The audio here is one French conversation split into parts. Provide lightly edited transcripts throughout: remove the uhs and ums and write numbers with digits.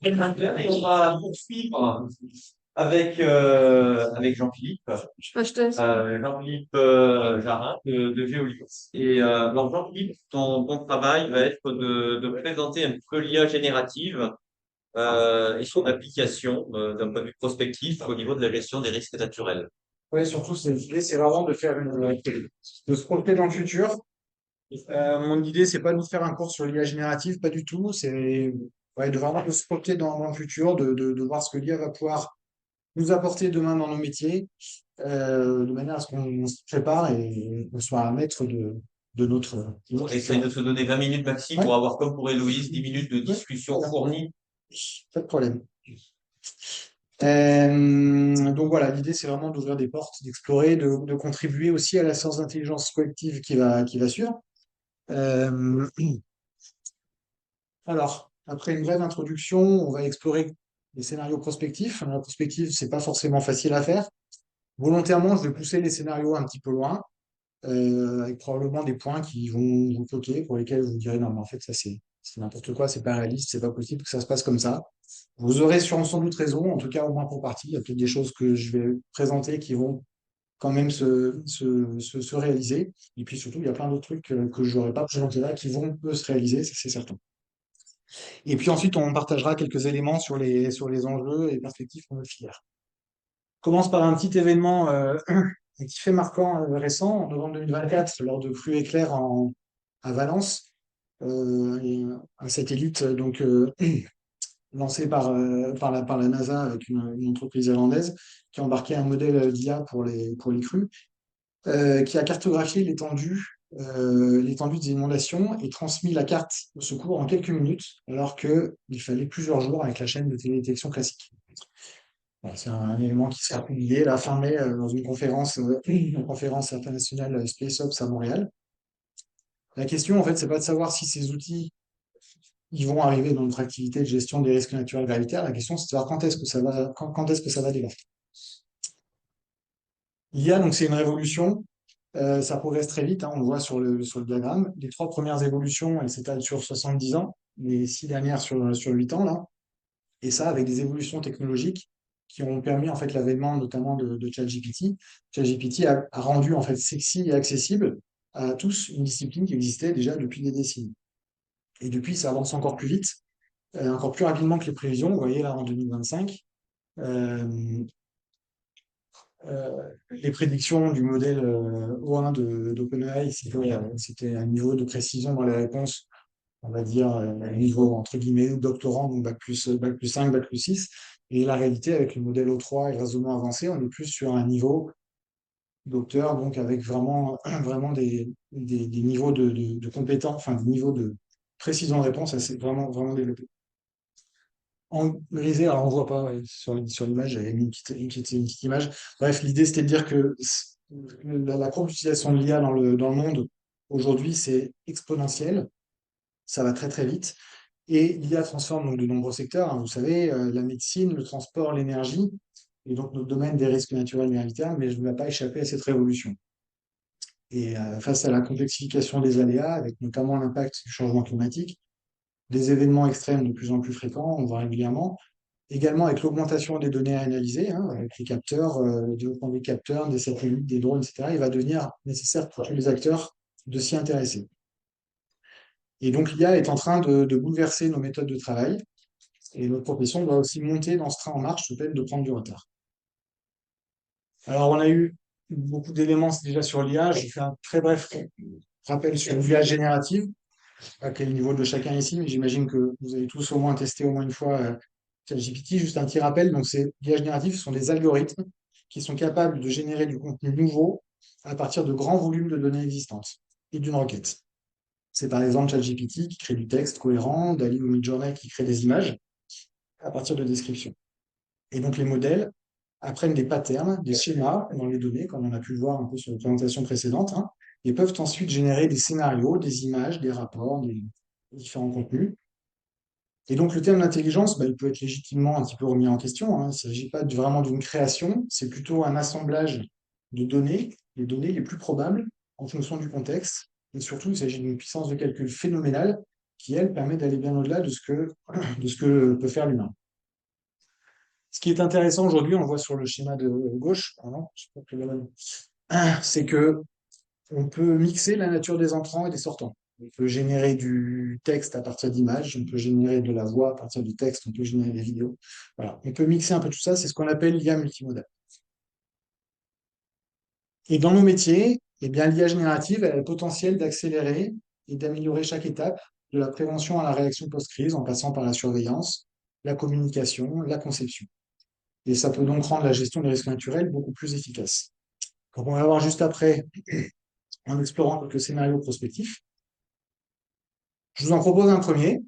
Et on va poursuivre avec Jean-Philippe, Je te laisse. Jean-Philippe Jarin de Géolix. Alors Jean-Philippe, ton travail va être de présenter un petit peu l'IA générative et son application d'un point de vue prospectif au niveau de la gestion des risques naturels. Ouais, surtout, l'idée, c'est vraiment de faire de se projeter dans le futur. Mon idée, c'est pas de vous faire un cours sur l'IA générative, pas du tout. C'est ouais, de vraiment de se projeter dans le futur, de voir ce que l'IA va pouvoir nous apporter demain dans nos métiers, de manière à ce qu'on se prépare et qu'on soit un maître de notre Essaye de futur. se donner 20 minutes maxi Ouais, pour avoir, comme pour Héloïse, 10 minutes de ouais, discussion fournie. pas de problème. Donc voilà, l'idée c'est vraiment d'ouvrir des portes, d'explorer, de contribuer aussi à la science d'intelligence collective qui va suivre. Euh, alors, après une brève introduction, on va explorer les scénarios prospectifs. La prospective, c'est pas forcément facile à faire. Volontairement, je vais pousser les scénarios un petit peu loin, avec probablement des points qui vont vous choquer, pour lesquels vous direz non, mais en fait, ça c'est n'importe quoi, c'est pas réaliste, c'est pas possible que ça se passe comme ça. Vous aurez sans doute raison, en tout cas au moins pour partie. Il y a peut-être des choses que je vais présenter qui vont quand même se réaliser. Et puis surtout, il y a plein d'autres trucs que je n'aurais pas présenté là qui vont eux, se réaliser, ça c'est certain. Et puis ensuite, on partagera quelques éléments sur les enjeux et perspectives pour notre filière. On commence par un petit événement qui fait marquant récent, en novembre 2024, lors de pluies éclairs à Valence. Et un satellite donc lancé par la NASA avec une entreprise irlandaise qui a embarqué un modèle d'IA pour les crues, qui a cartographié l'étendue des inondations et transmis la carte au secours en quelques minutes, alors qu'il fallait plusieurs jours avec la chaîne de télédétection classique. Voilà, c'est un élément qui sera publié la fin mai dans une conférence internationale SpaceOps à Montréal. La question, en fait, c'est pas de savoir si ces outils ils vont arriver dans notre activité de gestion des risques naturels gravitaires. La question, c'est de savoir quand est-ce que ça va démarrer. L'IA, donc, c'est une révolution. Ça progresse très vite, hein, on le voit sur le diagramme. Les trois premières évolutions, elles s'étalent sur 70 ans, les six dernières sur 8 ans, là. Et ça, avec des évolutions technologiques qui ont permis en fait l'avènement notamment de ChatGPT. ChatGPT a rendu en fait sexy et accessible à tous une discipline qui existait déjà depuis des décennies. Et depuis, ça avance encore plus vite, encore plus rapidement que les prévisions. Vous voyez là en 2025, euh, les prédictions du modèle O1 d'OpenAI, c'était un niveau de précision dans les réponses, on va dire, niveau entre guillemets doctorant, donc bac plus 5, bac plus 6. Et la réalité, avec le modèle O3 et raisonnement avancé, on est plus sur un niveau docteur, donc avec vraiment, vraiment des niveaux de compétences, enfin des niveaux de précision de réponse assez vraiment, vraiment développés. En grisé, alors on voit pas ouais, sur l'image, j'avais mis une petite image. Bref, l'idée c'était de dire que la courbe d'utilisation de l'IA dans le monde aujourd'hui, c'est exponentiel, ça va très très vite. Et l'IA transforme donc de nombreux secteurs, hein, vous savez, la médecine, le transport, l'énergie, et donc notre domaine des risques naturels gravitaires, mais je ne vais pas échapper à cette révolution. Et face à la complexification des aléas, avec notamment l'impact du changement climatique, des événements extrêmes de plus en plus fréquents, on voit régulièrement, également avec l'augmentation des données à analyser, hein, avec les capteurs, le développement des capteurs, des satellites, des drones, etc., il va devenir nécessaire pour tous les acteurs de s'y intéresser. Et donc l'IA est en train de bouleverser nos méthodes de travail, et notre profession doit aussi monter dans ce train en marche sous peine de prendre du retard. Alors, on a eu beaucoup d'éléments déjà sur l'IA. Je fais un très bref rappel sur l'IA générative, à quel niveau de chacun ici, mais j'imagine que vous avez tous au moins testé au moins une fois ChatGPT. Juste un petit rappel, donc l'IA générative, ce sont des algorithmes qui sont capables de générer du contenu nouveau à partir de grands volumes de données existantes et d'une requête. C'est par exemple ChatGPT qui crée du texte cohérent, DALL-E ou Midjourney qui crée des images à partir de descriptions. Et donc les modèles apprennent des patterns, des schémas dans les données, comme on a pu le voir un peu sur la présentation précédente, hein, et peuvent ensuite générer des scénarios, des images, des rapports, des différents contenus. Et donc le terme d'intelligence, il peut être légitimement un petit peu remis en question, hein. Il ne s'agit pas vraiment d'une création, c'est plutôt un assemblage de données, les données les plus probables en fonction du contexte. Et surtout, il s'agit d'une puissance de calcul phénoménale qui, elle, permet d'aller bien au-delà de ce que peut faire l'humain. Ce qui est intéressant aujourd'hui, on le voit sur le schéma de gauche, pardon, je sais pas plus la bonne, c'est que on peut mixer la nature des entrants et des sortants. On peut générer du texte à partir d'images, on peut générer de la voix à partir du texte, on peut générer des vidéos. Voilà, on peut mixer un peu tout ça, c'est ce qu'on appelle l'IA multimodale. Et dans nos métiers, eh bien, l'IA générative, elle a le potentiel d'accélérer et d'améliorer chaque étape, de la prévention à la réaction post-crise, en passant par la surveillance, la communication, la conception. Et ça peut donc rendre la gestion des risques naturels beaucoup plus efficace. Donc, on va voir juste après, en explorant quelques scénarios prospectifs. Je vous en propose un premier.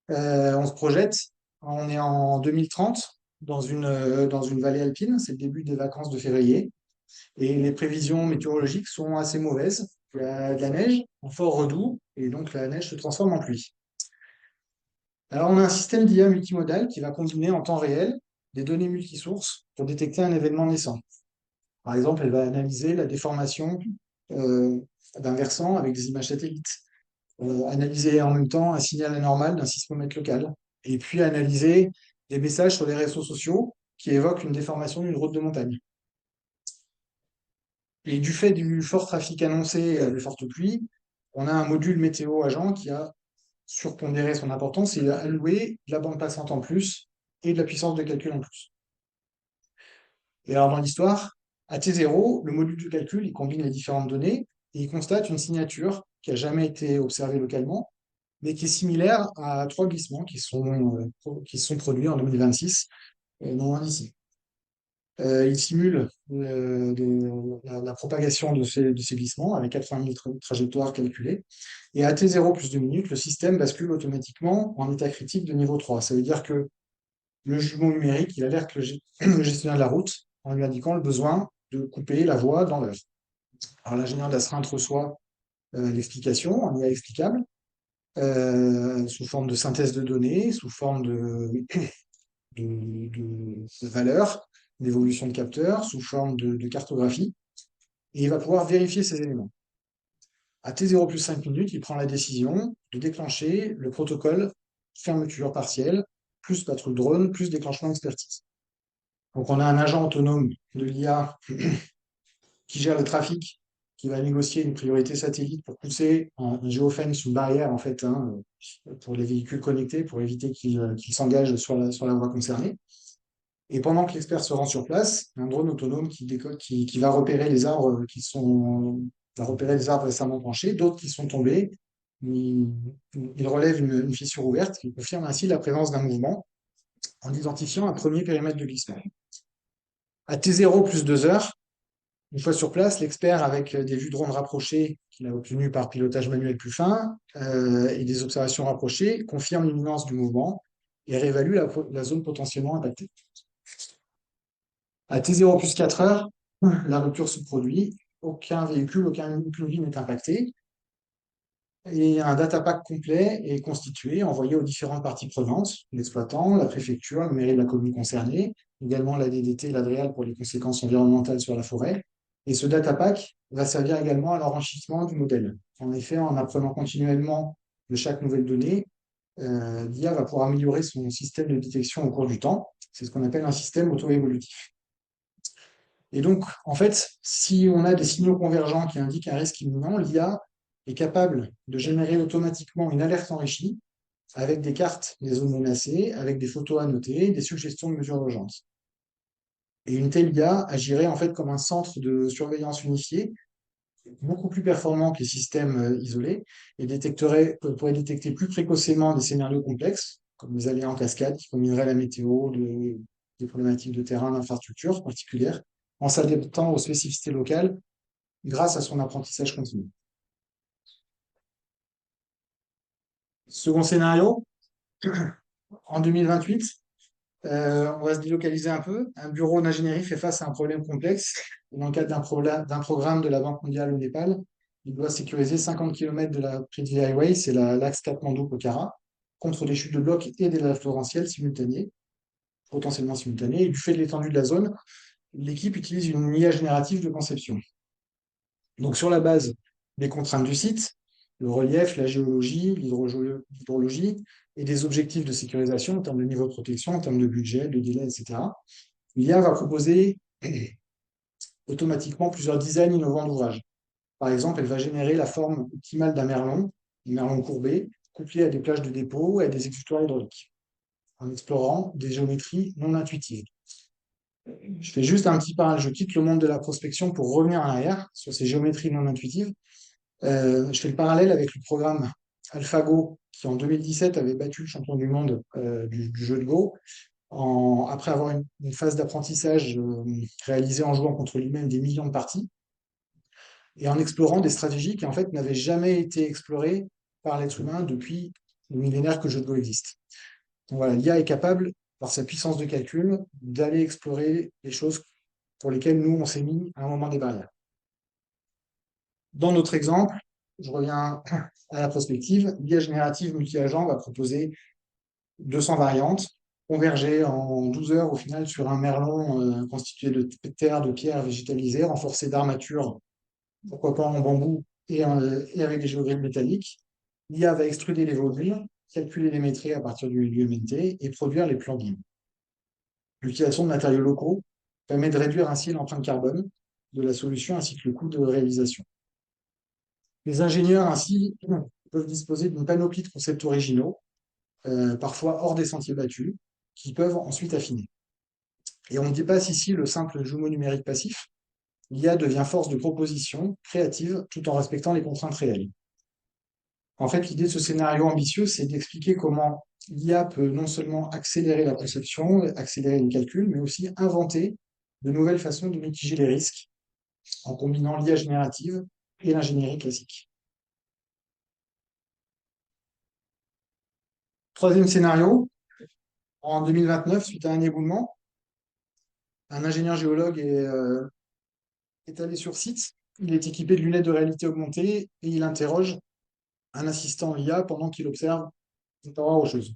On se projette, on est en 2030 dans une vallée alpine, c'est le début des vacances de février, et les prévisions météorologiques sont assez mauvaises. Il y a de la neige en fort redoux, et donc la neige se transforme en pluie. Alors on a un système d'IA multimodal qui va combiner en temps réel des données multisources pour détecter un événement naissant. Par exemple, elle va analyser la déformation euh, d'un versant avec des images satellites, analyser en même temps un signal anormal d'un sismomètre local, et puis analyser des messages sur les réseaux sociaux qui évoquent une déformation d'une route de montagne. Et du fait du fort trafic annoncé et des fortes pluies, on a un module météo agent qui a surpondéré son importance et il a alloué de la bande passante en plus et de la puissance de calcul en plus. Et alors dans l'histoire, à T0, le module de calcul, il combine les différentes données et il constate une signature qui n'a jamais été observée localement, mais qui est similaire à trois glissements qui sont produits en 2026, non loin d'ici. Il simule la propagation de ces glissements avec 80 000 trajectoires calculées. Et à T0 plus 2 minutes, le système bascule automatiquement en état critique de niveau 3. Ça veut dire que le jumeau numérique, il alerte le gestionnaire de la route en lui indiquant le besoin de couper la voie dans l'heure. Alors l'ingénieur d'astreinte reçoit l'explication en IA explicable, sous forme de synthèse de données, sous forme de valeurs, d'évolution de capteurs, sous forme de cartographie, et il va pouvoir vérifier ces éléments. À T0 plus 5 minutes, il prend la décision de déclencher le protocole fermeture partielle, plus patrouille drone, plus déclenchement d'expertise. Donc on a un agent autonome de l'IA qui gère le trafic, qui va négocier une priorité satellite pour pousser un géofence, une barrière en fait, hein, pour les véhicules connectés, pour éviter qu'ils s'engagent sur la voie concernée. Et pendant que l'expert se rend sur place, un drone autonome qui va repérer les arbres va repérer les arbres récemment penchés, d'autres qui sont tombés. Il relève une fissure ouverte qui confirme ainsi la présence d'un mouvement en identifiant un premier périmètre de glissement. À T0 plus 2 heures, une fois sur place, l'expert, avec des vues drone rapprochées qu'il a obtenues par pilotage manuel plus fin et des observations rapprochées, confirme l'imminence du mouvement et réévalue la zone potentiellement impactée. À T0 plus 4 heures, la rupture se produit, aucun véhicule, aucun véhicule n'est impacté, et un data pack complet est constitué, envoyé aux différentes parties prenantes, l'exploitant, la préfecture, la mairie de la commune concernée, également la DDT et l'ADREAL pour les conséquences environnementales sur la forêt. Et ce data pack va servir également à l'enrichissement du modèle. En effet, en apprenant continuellement de chaque nouvelle donnée, l'IA va pouvoir améliorer son système de détection au cours du temps. C'est ce qu'on appelle un système auto-évolutif. Et donc, en fait, si on a des signaux convergents qui indiquent un risque imminent, l'IA est capable de générer automatiquement une alerte enrichie avec des cartes des zones menacées, avec des photos à noter, des suggestions de mesures d'urgence. Et une telle IA agirait en fait comme un centre de surveillance unifié, beaucoup plus performant que les systèmes isolés, et pourrait détecter plus précocement des scénarios complexes, comme les aléas en cascade, qui combineraient la météo, des problématiques de terrain, d'infrastructures particulières, en s'adaptant aux spécificités locales grâce à son apprentissage continu. Second scénario, en 2028, on va se délocaliser un peu. Un bureau d'ingénierie fait face à un problème complexe. Dans le cadre d'un programme de la Banque mondiale au Népal, il doit sécuriser 50 km de la Prithvi Highway, c'est l'axe Katmandou-Pokhara, contre des chutes de blocs et des laves torrentielles simultanées, potentiellement simultanées. Et du fait de l'étendue de la zone, l'équipe utilise une IA générative de conception. Donc, sur la base des contraintes du site, le relief, la géologie, l'hydrologie et des objectifs de sécurisation en termes de niveau de protection, en termes de budget, de délai, etc. L'IA va proposer automatiquement plusieurs designs innovants d'ouvrages. Par exemple, elle va générer la forme optimale un merlon courbé, couplé à des plages de dépôt et à des exutoires hydrauliques, en explorant des géométries non intuitives. Je fais juste un petit parallèle, je quitte le monde de la prospection pour revenir en arrière sur ces géométries non intuitives. Je fais le parallèle avec le programme AlphaGo, qui en 2017 avait battu le champion du monde du jeu de Go, après avoir une phase d'apprentissage réalisée en jouant contre lui-même des millions de parties, et en explorant des stratégies qui en fait n'avaient jamais été explorées par l'être humain depuis le millénaire que le jeu de Go existe. Donc voilà, l'IA est capable, par sa puissance de calcul, d'aller explorer les choses pour lesquelles nous, on s'est mis à un moment des barrières. Dans notre exemple, je reviens à la prospective, l'IA générative multi-agent va proposer 200 variantes, converger en 12 heures au final sur un merlon constitué de terre, de pierres végétalisées, renforcé d'armatures, pourquoi pas en bambou et avec des géogrilles métalliques. L'IA va extruder les volumes, calculer les métriques à partir du MNT et produire les plans BIM. L'utilisation de matériaux locaux permet de réduire ainsi l'empreinte carbone de la solution ainsi que le coût de réalisation. Les ingénieurs ainsi peuvent disposer d'une panoplie de concepts originaux, parfois hors des sentiers battus, qui peuvent ensuite affiner. Et on dépasse ici le simple jumeau numérique passif. L'IA devient force de proposition, créative, tout en respectant les contraintes réelles. En fait, l'idée de ce scénario ambitieux, c'est d'expliquer comment l'IA peut non seulement accélérer la conception, accélérer les calculs, mais aussi inventer de nouvelles façons de mitiger les risques en combinant l'IA générative et l'ingénierie classique. Troisième scénario, en 2029, suite à un éboulement, un ingénieur géologue est allé sur site, il est équipé de lunettes de réalité augmentée et il interroge un assistant IA pendant qu'il observe une paroi rocheuse.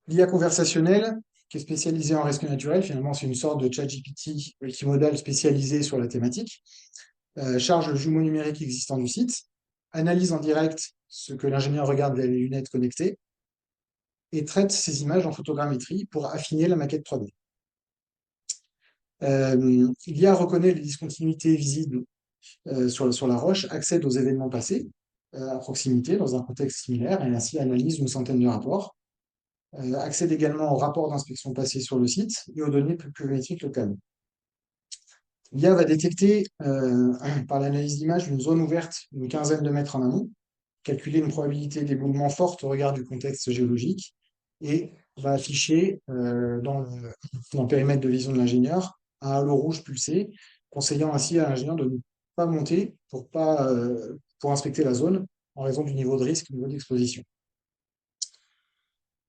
L'IA conversationnelle, qui est spécialisée en risque naturel, finalement c'est une sorte de ChatGPT multimodal spécialisé sur la thématique, charge le jumeau numérique existant du site, analyse en direct ce que l'ingénieur regarde via les lunettes connectées et traite ces images en photogrammétrie pour affiner la maquette 3D. L'IA reconnaît les discontinuités visibles sur la roche, accède aux événements passés à proximité dans un contexte similaire et ainsi analyse une centaine de rapports. Accède également aux rapports d'inspection passés sur le site et aux données pluviométriques locales. L'IA va détecter par l'analyse d'image une zone ouverte d'une quinzaine de mètres en amont, calculer une probabilité d'éboulement forte au regard du contexte géologique et va afficher dans le périmètre de vision de l'ingénieur un halo rouge pulsé, conseillant ainsi à l'ingénieur de ne pas monter pour inspecter la zone en raison du niveau de risque, du niveau d'exposition.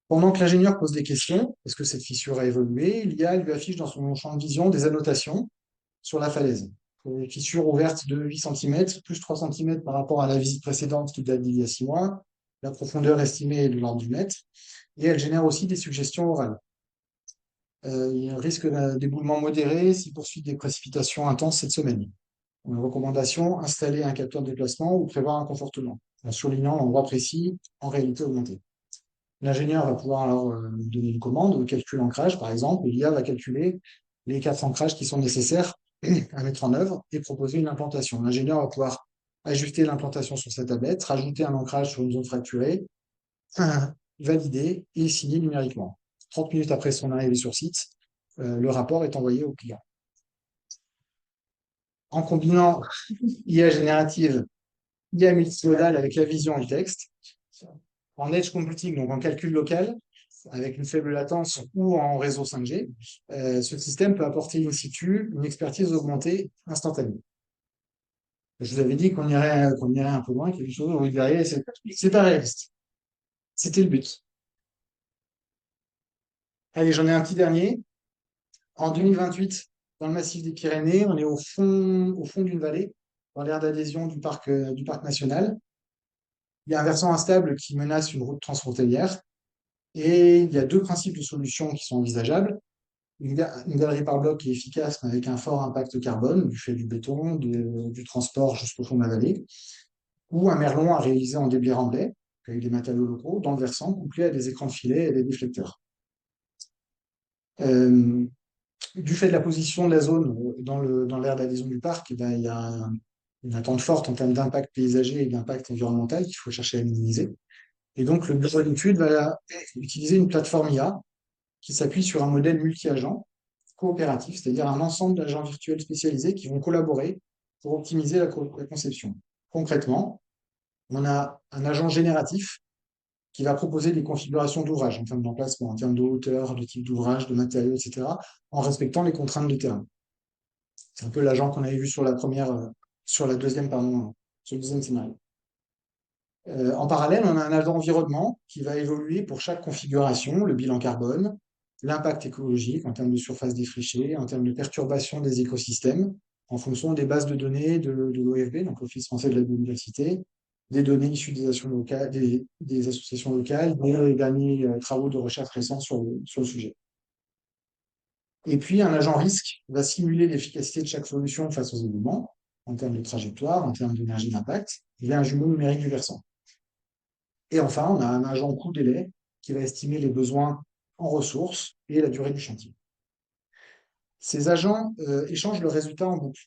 Pendant que l'ingénieur pose des questions, est-ce que cette fissure a évolué, l'IA lui affiche dans son champ de vision des annotations sur la falaise. Une fissure ouverte de 8 cm, plus 3 cm par rapport à la visite précédente qui date d'il y a 6 mois. La profondeur estimée est de l'ordre du mètre. Et elle génère aussi des suggestions orales. Il y a un risque d'éboulement modéré si poursuit des précipitations intenses cette semaine. Une recommandation, installer un capteur de déplacement ou prévoir un confortement, en soulignant l'endroit précis en réalité augmentée. L'ingénieur va pouvoir alors donner une commande, calcul ancrage par exemple, et l'IA va calculer les 4 ancrages qui sont nécessaires à mettre en œuvre et proposer une implantation. L'ingénieur va pouvoir ajuster l'implantation sur sa tablette, rajouter un ancrage sur une zone fracturée, valider et signer numériquement. 30 minutes après son arrivée sur site, le rapport est envoyé au client. En combinant IA générative, IA multimodale avec la vision et le texte, en edge computing, donc en calcul local, avec une faible latence ou en réseau 5G, ce système peut apporter in situ une expertise augmentée instantanée. Je vous avais dit qu'on irait un peu loin, quelque chose où vous verriez, c'est pas réaliste. C'était le but. Allez, j'en ai un petit dernier. En 2028, dans le massif des Pyrénées, on est au fond d'une vallée, dans l'aire d'adhésion du parc national. Il y a un versant instable qui menace une route transfrontalière. Et il y a deux principes de solutions qui sont envisageables. Une galerie par bloc qui est efficace, mais avec un fort impact carbone, du fait du béton, du transport jusqu'au fond de la vallée. ou un merlon à réaliser en déblayer remblai, avec des matériaux locaux, dans le versant, couplé à des écrans de filet et des déflecteurs. Euh, du fait de la position de la zone dans l'aire d'adhésion du parc, eh ben, il y a une attente forte en termes d'impact paysager et d'impact environnemental qu'il faut chercher à minimiser. Et donc, le bureau d'études va utiliser une plateforme IA qui s'appuie sur un modèle multi-agent coopératif, c'est-à-dire un ensemble d'agents virtuels spécialisés qui vont collaborer pour optimiser la conception. Concrètement, on a un agent génératif qui va proposer des configurations d'ouvrage en termes d'emplacement, en termes de hauteur, de type d'ouvrage, de matériaux, etc., en respectant les contraintes de terrain. C'est un peu l'agent qu'on avait vu sur la première, sur la deuxième, pardon, sur le deuxième scénario. En parallèle, on a un agent environnement qui va évoluer pour chaque configuration, le bilan carbone, l'impact écologique en termes de surface défrichée, en termes de perturbation des écosystèmes, en fonction des bases de données de l'OFB, donc l'Office français de la biodiversité, des données issues des associations locales, des derniers travaux de recherche récents sur le sujet. Et puis, un agent risque va simuler l'efficacité de chaque solution face aux événements, en termes de trajectoire, en termes d'énergie d'impact. Il y a un jumeau numérique du versant. Et enfin, on a un agent coût-délai qui va estimer les besoins en ressources et la durée du chantier. Ces agents échangent le résultat en boucle.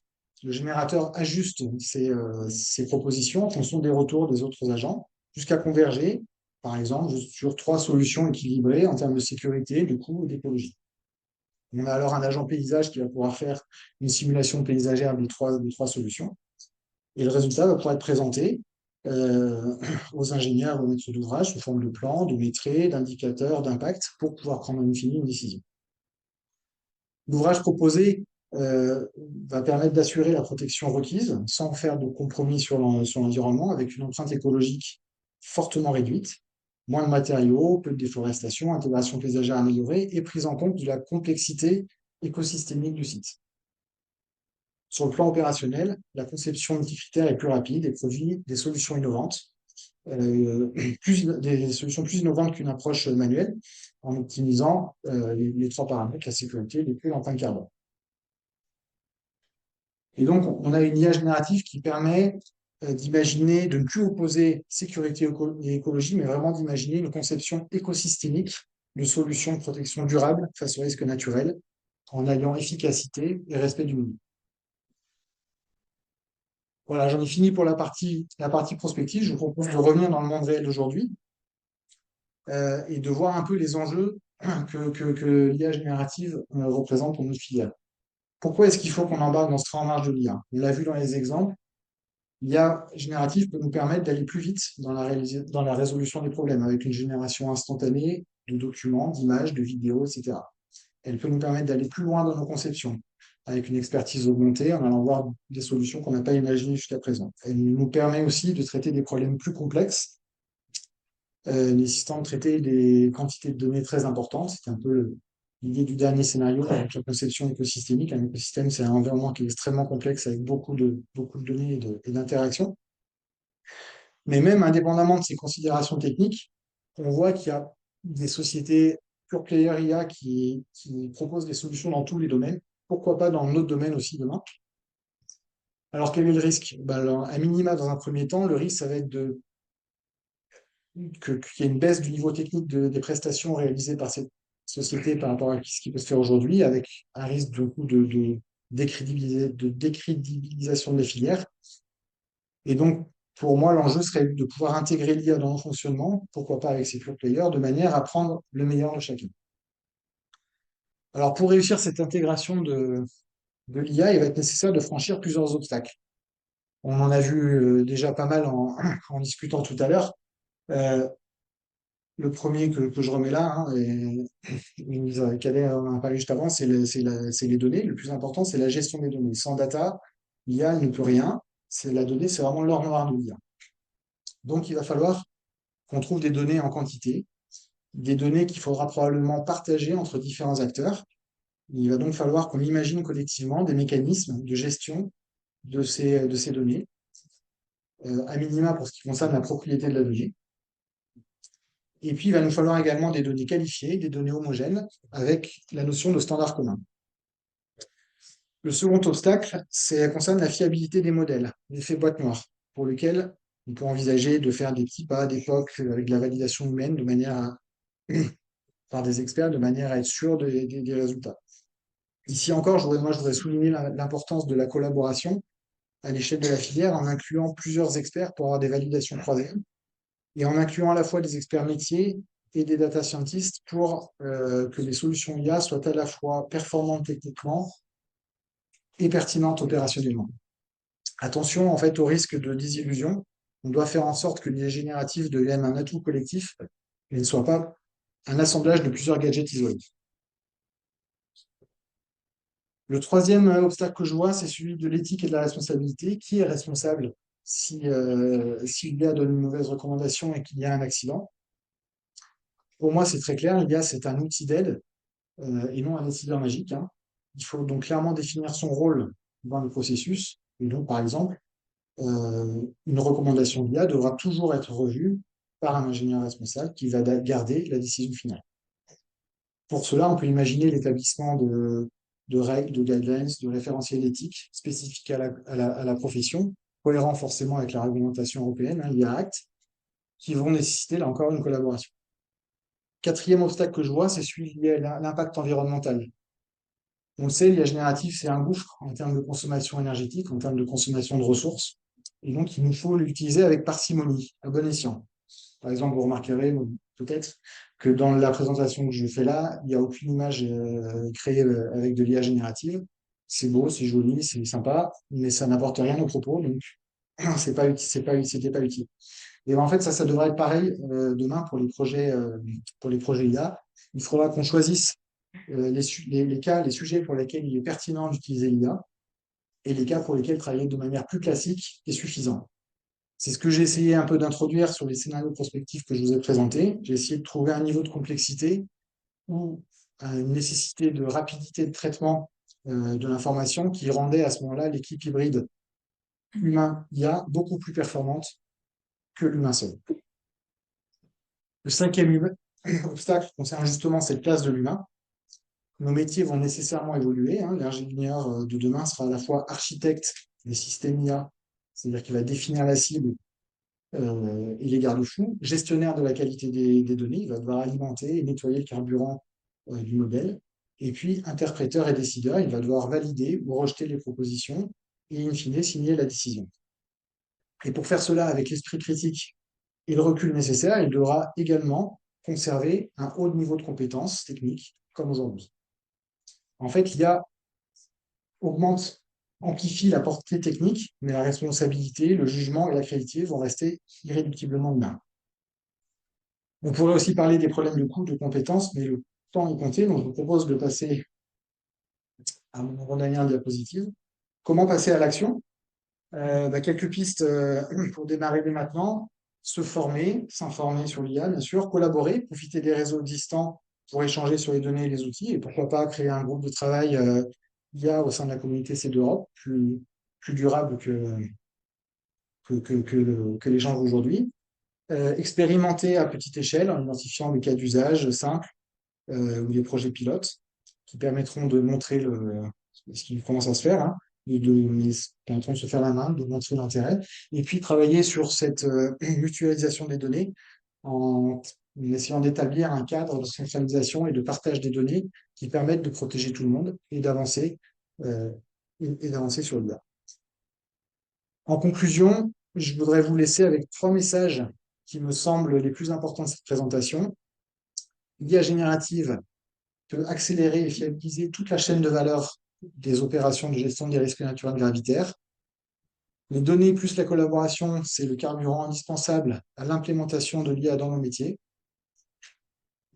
Le générateur ajuste ses propositions en fonction des retours des autres agents jusqu'à converger, par exemple, sur 3 solutions équilibrées en termes de sécurité, de coût et d'écologie. On a alors un agent paysage qui va pouvoir faire une simulation paysagère des trois solutions. Et le résultat va pouvoir être présenté aux ingénieurs, aux maîtres d'ouvrage sous forme de plans, de métrés, d'indicateurs, d'impact pour pouvoir prendre en fine une décision. L'ouvrage proposé va permettre d'assurer la protection requise sans faire de compromis sur l'environnement avec une empreinte écologique fortement réduite, moins de matériaux, peu de déforestation, intégration paysagère améliorée et prise en compte de la complexité écosystémique du site. Sur le plan opérationnel, la conception multicritère est plus rapide et produit des solutions innovantes, des solutions plus innovantes qu'une approche manuelle, en optimisant les 3 paramètres, la sécurité, les coûts et l'empreinte carbone. Et donc, on a une IA générative qui permet d'imaginer, de ne plus opposer sécurité et écologie, mais vraiment d'imaginer une conception écosystémique de solutions de protection durable face aux risques naturels, en alliant efficacité et respect du milieu. Voilà, j'en ai fini pour la partie prospective. Je vous propose de revenir dans le monde réel d'aujourd'hui et de voir un peu les enjeux que l'IA générative représente pour notre filière. Pourquoi est-ce qu'il faut qu'on embarque dans ce train en marche de l'IA? On l'a vu dans les exemples, l'IA générative peut nous permettre d'aller plus vite dans la résolution des problèmes avec une génération instantanée de documents, d'images, de vidéos, etc. Elle peut nous permettre d'aller plus loin dans nos conceptions, avec une expertise augmentée, en allant voir des solutions qu'on n'a pas imaginées jusqu'à présent. Elle nous permet aussi de traiter des problèmes plus complexes, nécessitant de traiter des quantités de données très importantes. C'est un peu l'idée du dernier scénario avec la conception écosystémique. Un écosystème, c'est un environnement qui est extrêmement complexe avec beaucoup de données et d'interactions. Mais même indépendamment de ces considérations techniques, on voit qu'il y a des sociétés pure player IA qui proposent des solutions dans tous les domaines. Pourquoi pas dans notre domaine aussi demain? Alors, quel est le risque? Alors, à minima, dans un premier temps, le risque, ça va être qu'il y ait une baisse du niveau technique des prestations réalisées par cette société par rapport à ce qui peut se faire aujourd'hui, avec un risque de décrédibilisation des filières. Et donc, pour moi, l'enjeu serait de pouvoir intégrer l'IA dans le fonctionnement, pourquoi pas avec ces pure players, de manière à prendre le meilleur de chacun. Alors, pour réussir cette intégration de l'IA, il va être nécessaire de franchir plusieurs obstacles. On en a vu déjà pas mal en discutant tout à l'heure. Le premier que je remets là, hein, et Cadet en a parlé juste avant, c'est les données. Le plus important, c'est la gestion des données. Sans data, l'IA ne peut rien. C'est la donnée, c'est vraiment l'or noir de l'IA. Donc, il va falloir qu'on trouve des données en quantité, des données qu'il faudra probablement partager entre différents acteurs. Il va donc falloir qu'on imagine collectivement des mécanismes de gestion de ces données, à minima pour ce qui concerne la propriété de la donnée. Et puis, il va nous falloir également des données qualifiées, des données homogènes, avec la notion de standard commun. Le second obstacle, concerne la fiabilité des modèles, l'effet boîte noire, pour lequel On peut envisager de faire des petits pas d'époque avec de la validation humaine de manière à, par des experts de manière à être sûr des résultats. Ici encore, je voudrais souligner l'importance de la collaboration à l'échelle de la filière en incluant plusieurs experts pour avoir des validations croisées et en incluant à la fois des experts métiers et des data scientists pour que les solutions IA soient à la fois performantes techniquement et pertinentes opérationnellement. Attention en fait au risque de désillusion. On doit faire en sorte que l'IA générative devienne un atout collectif et ne soit pas un assemblage de plusieurs gadgets isolés. Le troisième obstacle que je vois, c'est celui de l'éthique et de la responsabilité. Qui est responsable si l'IA donne une mauvaise recommandation et qu'il y a un accident? Pour moi, c'est très clair, l'IA, c'est un outil d'aide et non un décideur magique, hein. Il faut donc clairement définir son rôle dans le processus. Et donc, par exemple, une recommandation d'IA devra toujours être revue par un ingénieur responsable qui va garder la décision finale. Pour cela, on peut imaginer l'établissement de règles, de guidelines, de référentiels éthiques spécifiques à la profession, cohérents forcément avec la réglementation européenne, hein, l'IA Act, qui vont nécessiter là encore une collaboration. Quatrième obstacle que je vois, c'est celui lié à l'impact environnemental. On le sait, l'IA générative, c'est un gouffre en termes de consommation énergétique, en termes de consommation de ressources. Et donc, il nous faut l'utiliser avec parcimonie, à bon escient. Par exemple, vous remarquerez peut-être que dans la présentation que je fais là, il n'y a aucune image créée avec de l'IA générative. C'est beau, c'est joli, c'est sympa, mais ça n'apporte rien au propos, donc c'était pas utile. Et en fait, ça devrait être pareil demain pour les projets IA. Il faudra qu'on choisisse les cas, les sujets pour lesquels il est pertinent d'utiliser l'IA et les cas pour lesquels travailler de manière plus classique est suffisant. C'est ce que j'ai essayé un peu d'introduire sur les scénarios prospectifs que je vous ai présentés. J'ai essayé de trouver un niveau de complexité ou une nécessité de rapidité de traitement de l'information qui rendait à ce moment-là l'équipe hybride humain-IA beaucoup plus performante que l'humain seul. Le cinquième obstacle concerne justement cette place de l'humain. Nos métiers vont nécessairement évoluer, hein. L'ingénieur de demain sera à la fois architecte des systèmes IA, c'est-à-dire qu'il va définir la cible et les garde-fous, gestionnaire de la qualité des données, il va devoir alimenter et nettoyer le carburant du modèle, et puis interpréteur et décideur, il va devoir valider ou rejeter les propositions et in fine signer la décision. Et pour faire cela avec l'esprit critique et le recul nécessaire, il devra également conserver un haut niveau de compétences techniques comme aujourd'hui. En fait, l'IA augmente, amplifie la portée technique, mais la responsabilité, le jugement et la créativité vont rester irréductiblement humains. On pourrait aussi parler des problèmes de coût, de compétences, mais le temps est compté, donc je vous propose de passer à mon dernière diapositive. Comment passer à l'action? Quelques pistes pour démarrer dès maintenant. Se former, s'informer sur l'IA, bien sûr, collaborer, profiter des réseaux existants pour échanger sur les données et les outils, et pourquoi pas créer un groupe de travail IA au sein de la communauté C2Europe, plus durable que l'échange aujourd'hui. Expérimenter à petite échelle en identifiant des cas d'usage simples ou des projets pilotes qui permettront de montrer ce qui commence à se faire, hein, mais permettront de se faire la main, de montrer l'intérêt, et puis travailler sur cette mutualisation des données en essayant d'établir un cadre de centralisation et de partage des données qui permettent de protéger tout le monde euh, et d'avancer sur l'IA. En conclusion, je voudrais vous laisser avec trois messages qui me semblent les plus importants de cette présentation. L'IA générative peut accélérer et fiabiliser toute la chaîne de valeur des opérations de gestion des risques naturels gravitaires. Les données plus la collaboration, c'est le carburant indispensable à l'implémentation de l'IA dans nos métiers.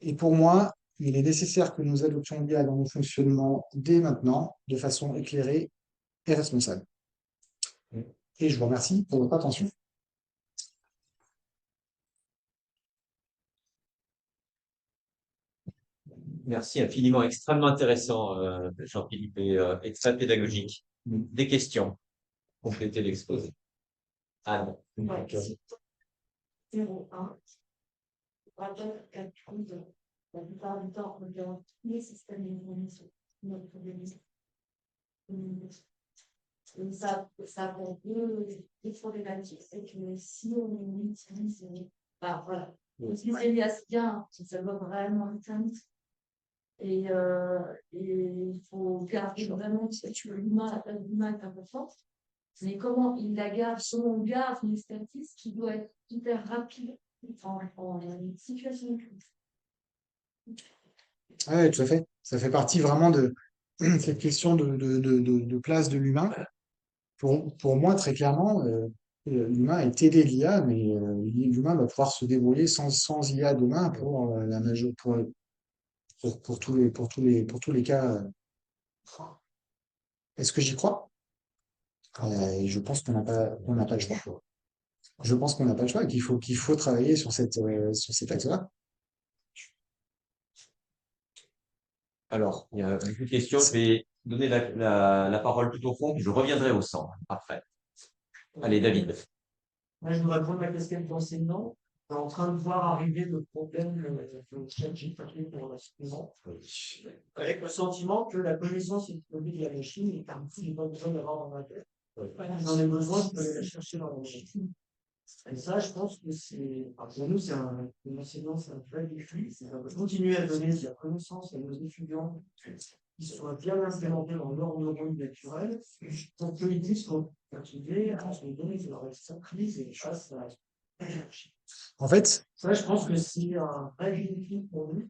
Et pour moi, il est nécessaire que nous adoptions l'IA dans nos fonctionnements dès maintenant, de façon éclairée et responsable. Et je vous remercie pour votre attention. Merci infiniment, extrêmement intéressant, Jean-Philippe, et très pédagogique. Des questions pour compléter l'exposé. Anne. Ouais, c'est 0,1. Rappel calcul, la plupart du temps, on regarde tous les systèmes d'information. Notre Et ça pose deux problématiques. C'est que si on utilise, bah, voilà, utiliser l'IA bien, ça va vraiment atteindre. Et il faut garder vraiment l'humain, la place l'humain est importante. Mais comment il la garde, comment on garde une expertise qui doit être hyper rapide en situation de crise. Ouais, tout à fait. Ça fait partie vraiment de cette question de place de l'humain. Pour moi, très clairement, l'humain est aidé de l'IA, mais l'humain va pouvoir se débrouiller sans IA demain pour la major, pour tous les cas. Est-ce que j'y crois? Je pense qu'on n'a pas le choix. Je pense qu'on n'a pas le choix et qu'il faut travailler sur cet axe-là. Alors, il y a une question. Je vais donner la parole tout au fond, puis je reviendrai au centre après. Allez, David. Moi, je voudrais prendre la casquette d'enseignant. On est en train de voir arriver le problème de ChatGPT pour l'enseignant, avec le sentiment que la connaissance est disponible de la machine et qu'un coup, j'ai pas besoin d'avoir dans ma tête. J'en ai besoin, je peux aller la chercher dans la machine. Et ça, je pense que c'est, enfin, pour nous, l'enseignant, c'est un vrai défi. C'est de continuer à donner de la connaissance à nos étudiants qui soient bien implémentés dans leur neurone naturelle pour qu'ils puissent continuer à se donner de leur surprise et des choses. En fait, Ça, je pense que c'est un vrai défi pour nous,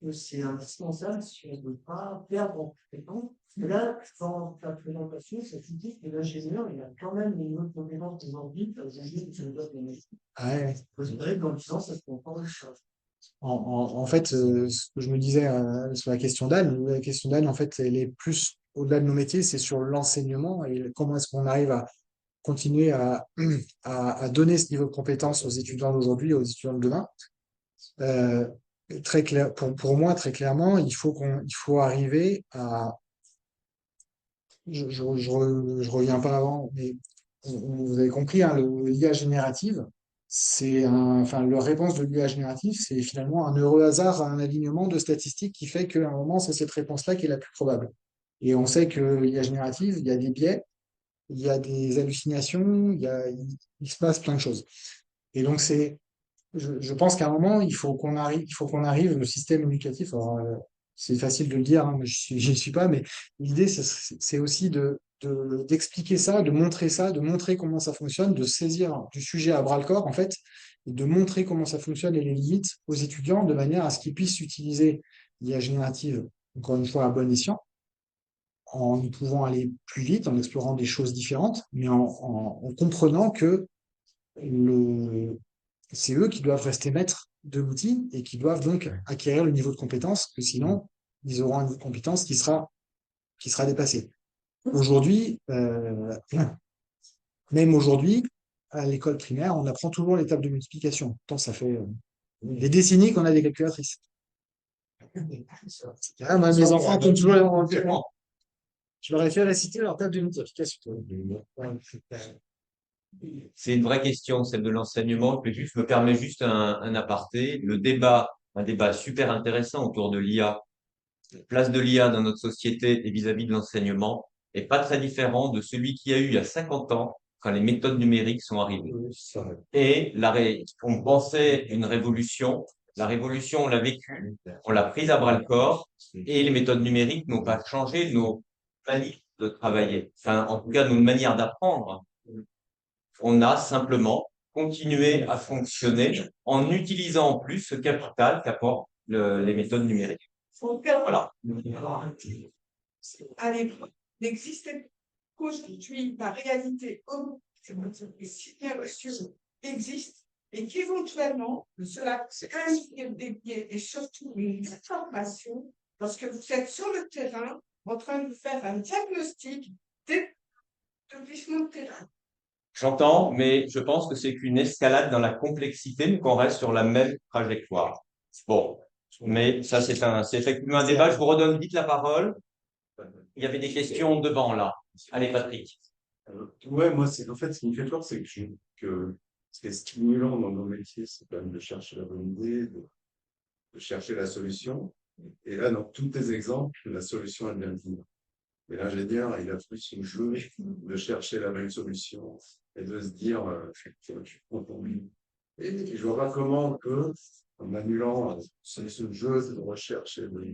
que c'est indispensable si on ne veut pas perdre en compétences. Mais là, dans ta présentation, ça te dit que l'ingénieur, il a quand même une autre compétence des orbites, aujourd'hui, que le doit donner. ouais, Je dirais que dans le sens, ça se comprend les choses. en fait, ce que je me disais sur la question d'Anne, en fait, elle est plus au-delà de nos métiers, c'est sur l'enseignement et comment est-ce qu'on arrive à continuer à donner ce niveau de compétence aux étudiants d'aujourd'hui et aux étudiants de demain. Euh, Très clair, pour moi, très clairement, il faut arriver à, je reviens pas avant, mais vous avez compris, hein, l'IA générative, enfin, la réponse de l'IA générative, c'est finalement un heureux hasard, un alignement de statistiques qui fait qu'à un moment, c'est cette réponse-là qui est la plus probable. Et on sait que l'IA générative, il y a des biais, il y a des hallucinations, il se passe plein de choses. Et donc, je pense qu'à un moment, il faut qu'on arrive, le système éducatif, alors, c'est facile de le dire, hein, mais j'y suis pas, mais l'idée, c'est aussi d'expliquer ça, de montrer comment ça fonctionne, de saisir du sujet à bras le corps, en fait, et de montrer comment ça fonctionne et les limites aux étudiants de manière à ce qu'ils puissent utiliser l'IA générative, encore une fois, à bon escient, en pouvant aller plus vite, en explorant des choses différentes, mais en comprenant que c'est eux qui doivent rester maîtres de l'outil et qui doivent donc acquérir le niveau de compétence, que sinon, ils auront un niveau de compétence qui sera dépassé. Aujourd'hui, même aujourd'hui, à l'école primaire, on apprend toujours les tables de multiplication. Pourtant, ça fait des décennies qu'on a des calculatrices. Ah, mes enfants ont toujours les enfants. Je leur ai fait réciter leur table de multiplication. C'est une vraie question, celle de l'enseignement. Je me permets juste un aparté. Un débat super intéressant autour de l'IA, la place de l'IA dans notre société et vis-à-vis de l'enseignement, est pas très différent de celui qu'il y a eu il y a 50 ans quand les méthodes numériques sont arrivées. Et on pensait une révolution. La révolution, on l'a vécue, on l'a prise à bras le corps, et les méthodes numériques n'ont pas changé nos manières de travailler. Enfin, en tout cas, nos manières d'apprendre. On a simplement continué à fonctionner en utilisant en plus ce capital qu'apportent les méthodes numériques. Voilà. À l'époque, n'existait qu'aujourd'hui la réalité existe et qu'éventuellement, cela crée des biais et surtout une information lorsque vous êtes sur le terrain en train de faire un diagnostic d'établissement de terrain. J'entends, mais je pense que c'est qu'une escalade dans la complexité, mais qu'on reste sur la même trajectoire. Bon, mais ça, c'est effectivement un débat. Je vous redonne vite la parole. Il y avait des questions devant, là. Allez, Patrick. Ouais, moi, en fait, ce qui me fait peur, c'est que ce qui est stimulant dans nos métiers, c'est quand même de chercher la bonne idée, de chercher la solution. Et là, dans tous tes exemples, la solution, elle vient de vous. Mais l'ingénieur, il a plus son jeu de chercher la même solution et de se dire, et je vois pas comment on peut, en annulant ce jeu de recherche et de,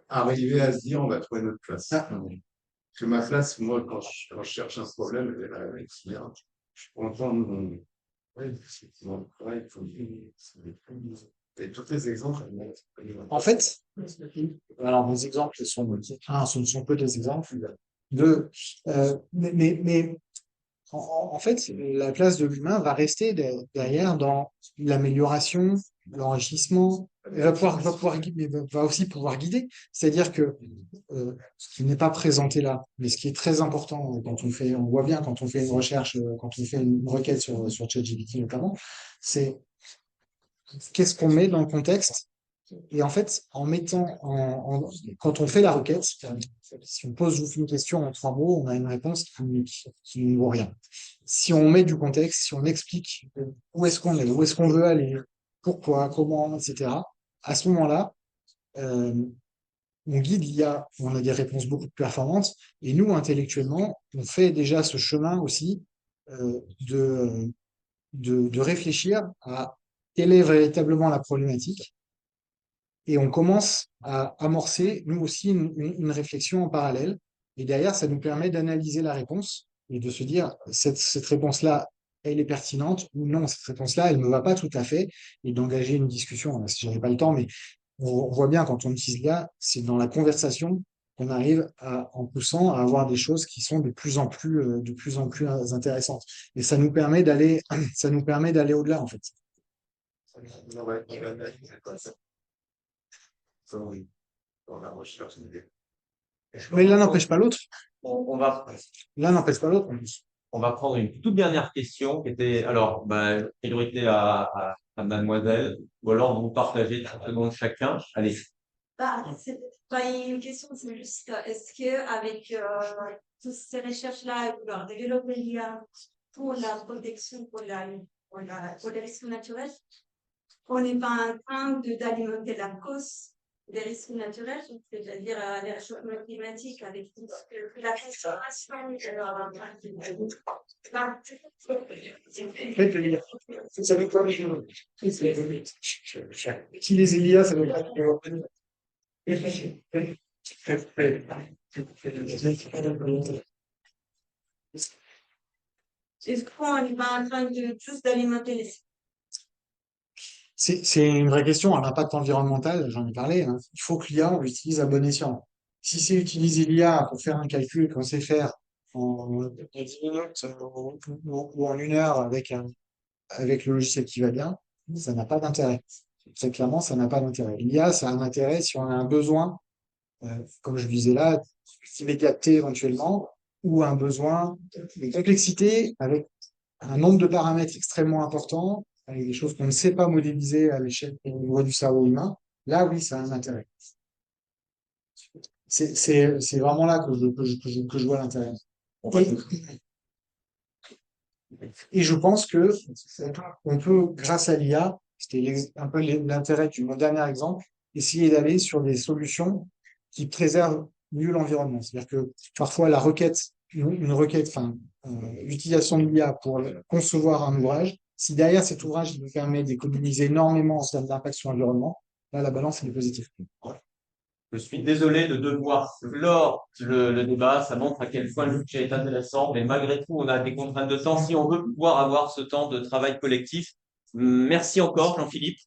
arriver à se dire, on va trouver notre place. Parce que ma place, moi, quand je cherche un problème, elle est là, avec bien. Je suis content de mon, ouais, c'est mon travail, il faut et tous les exemples. En fait, alors mes exemples sont, ce ne sont que des exemples. Deux, mais en fait, la place de l'humain va rester derrière dans l'amélioration, l'enrichissement, va aussi pouvoir guider. C'est-à-dire que ce qui n'est pas présenté là, mais ce qui est très important quand on voit bien quand on fait une recherche, quand on fait une requête sur ChatGPT notamment, c'est qu'est-ce qu'on met dans le contexte. Et en fait, quand on fait la requête, si on pose une question en 3 mots, on a une réponse qui ne vaut rien. Si on met du contexte, si on explique où est-ce qu'on est, où est-ce qu'on veut aller, pourquoi, comment, etc., à ce moment-là, euh, on guide l'IA, on a des réponses beaucoup plus performantes. Et nous, intellectuellement, on fait déjà ce chemin aussi de réfléchir à quelle est véritablement la problématique et on commence à amorcer, nous aussi, une réflexion en parallèle. Et derrière, ça nous permet d'analyser la réponse et de se dire, cette réponse-là, elle est pertinente ou non, cette réponse-là, elle ne me va pas tout à fait, et d'engager une discussion. Si j'avais pas le temps, mais on voit bien quand on utilise l'IA, c'est dans la conversation qu'on arrive en poussant à avoir des choses qui sont de plus en plus intéressantes. Et ça nous permet d'aller, ça nous permet d'aller au-delà, en fait. Oui, dans la recherche d'idées. Mais l'un n'empêche pas l'autre. On va, L'un n'empêche pas l'autre, en plus. on va prendre une toute dernière question qui était, alors, priorité à mademoiselle, ou alors vous partagez 30 secondes chacun. Allez. C'est pas une question, c'est juste, est-ce que avec toutes ces recherches-là, et vouloir développer l'IA pour la protection, pour la protection naturelle, on n'est pas en train d'alimenter la cause des risques naturels, c'est-à-dire les réchauffements climatiques avec la transformation Qui les Elias, ça veut pas est-ce qu'on n'est pas en train de juste d'alimenter les C'est une vraie question. L'impact environnemental, j'en ai parlé, hein. Il faut que l'IA, on l'utilise à bon escient. Si c'est utiliser l'IA pour faire un calcul qu'on sait faire en 10 minutes ou en 1 heure avec le logiciel qui va bien, ça n'a pas d'intérêt. Très clairement, ça n'a pas d'intérêt. L'IA, ça a un intérêt si on a un besoin, comme je disais là, d'immédiateté éventuellement, ou un besoin de complexité avec un nombre de paramètres extrêmement important, avec des choses qu'on ne sait pas modéliser à l'échelle au niveau du cerveau humain. Là, oui, ça a un intérêt. C'est vraiment là que je vois l'intérêt. Et je pense que on peut, grâce à l'IA, c'était un peu l'intérêt du mon dernier exemple, essayer d'aller sur des solutions qui préservent mieux l'environnement. C'est-à-dire que parfois la requête, une requête, enfin, l'utilisation de l'IA pour concevoir un ouvrage, si derrière cet ouvrage il nous permet d'économiser énormément en termes d'impact sur l'environnement, là la balance elle est positive. Je suis désolé de devoir clore le débat. Ça montre à quel point le sujet est intéressant. Mais malgré tout, on a des contraintes de temps si on veut pouvoir avoir ce temps de travail collectif. Merci encore, Jean-Philippe.